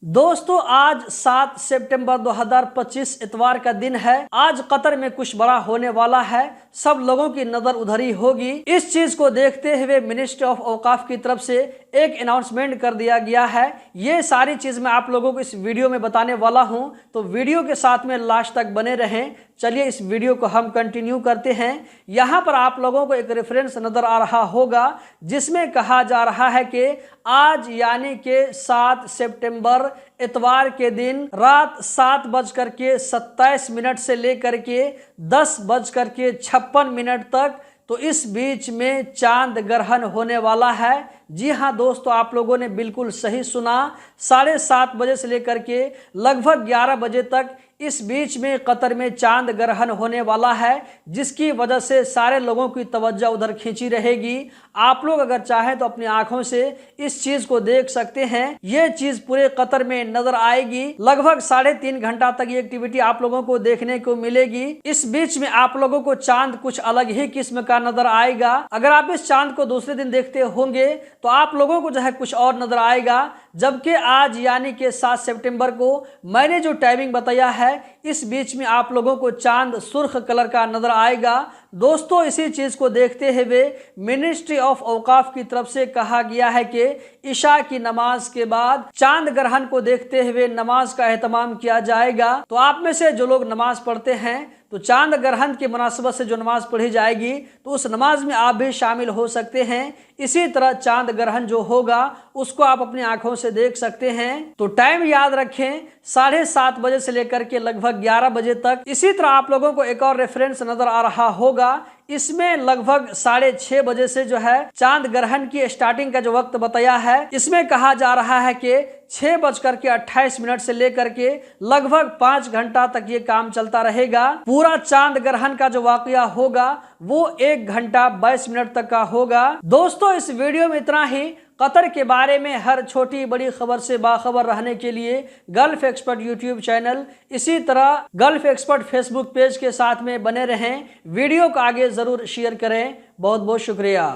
दोस्तों आज 7 सितंबर 2025 इतवार का दिन है। आज कतर में कुछ बड़ा होने वाला है, सब लोगों की नजर उधर ही होगी। इस चीज को देखते हुए मिनिस्ट्री ऑफ औकाफ की तरफ से एक अनाउंसमेंट कर दिया गया है। ये सारी चीज मैं आप लोगों को इस वीडियो में बताने वाला हूं, तो वीडियो के साथ में लास्ट तक बने रहें। चलिए इस वीडियो को हम कंटिन्यू करते हैं। यहाँ पर आप लोगों को एक रेफरेंस नजर आ रहा होगा जिसमें कहा जा रहा है कि आज यानी कि 7 सितंबर इतवार के दिन रात 7:27 से लेकर के 10:56 तक, तो इस बीच में चांद ग्रहण होने वाला है। जी हाँ दोस्तों, आप लोगों ने बिल्कुल सही सुना। 7:30 बजे से लेकर के लगभग 11 बजे तक इस बीच में कतर में चांद ग्रहण होने वाला है, जिसकी वजह से सारे लोगों की तवज्जो उधर खींची रहेगी। आप लोग अगर चाहें तो अपनी आंखों से इस चीज को देख सकते हैं। ये चीज पूरे कतर में नजर आएगी। लगभग 3.5 घंटा तक ये एक्टिविटी आप लोगों को देखने को मिलेगी। इस बीच में आप लोगों को चांद कुछ अलग ही किस्म का नजर आएगा। अगर आप इस चांद को दूसरे दिन देखते होंगे तो आप लोगों को जो है कुछ और नजर आएगा। जबकि आज यानी कि 7 सितंबर को मैंने जो टाइमिंग बताया है, इस बीच में आप लोगों को चांद सुर्ख कलर का नजर आएगा। दोस्तों इसी चीज को देखते हुए मिनिस्ट्री ऑफ औकाफ की तरफ से कहा गया है कि इशा की नमाज के बाद चांद ग्रहण को देखते हुए नमाज का एहतमाम किया जाएगा। तो आप में से जो लोग नमाज पढ़ते हैं तो चांद ग्रहण की मुनासबत से जो नमाज पढ़ी जाएगी तो उस नमाज में आप भी शामिल हो सकते हैं। इसी तरह चांद ग्रहण जो होगा उसको आप अपनी आंखों से देख सकते हैं। तो टाइम याद रखें, 7:30 बजे से लेकर के लगभग 11 बजे तक। इसी तरह आप लोगों को एक और रेफरेंस नजर आ रहा होगा, इसमें लगभग 6:30 बजे से जो है चांद ग्रहण की स्टार्टिंग का जो वक्त बताया है, इसमें कहा जा रहा है कि 6:28 से लेकर के लगभग 5 घंटा तक ये काम चलता रहेगा। पूरा चांद ग्रहण का जो वाकया होगा वो 1 घंटा 22 मिनट तक का होगा। दोस्तों इस वीडियो में इतना ही। कतर के बारे में हर छोटी बड़ी खबर से बाखबर रहने के लिए गल्फ एक्सपर्ट यूट्यूब चैनल, इसी तरह गल्फ एक्सपर्ट फेसबुक पेज के साथ में बने रहें। वीडियो को आगे जरूर शेयर करें। बहुत बहुत शुक्रिया।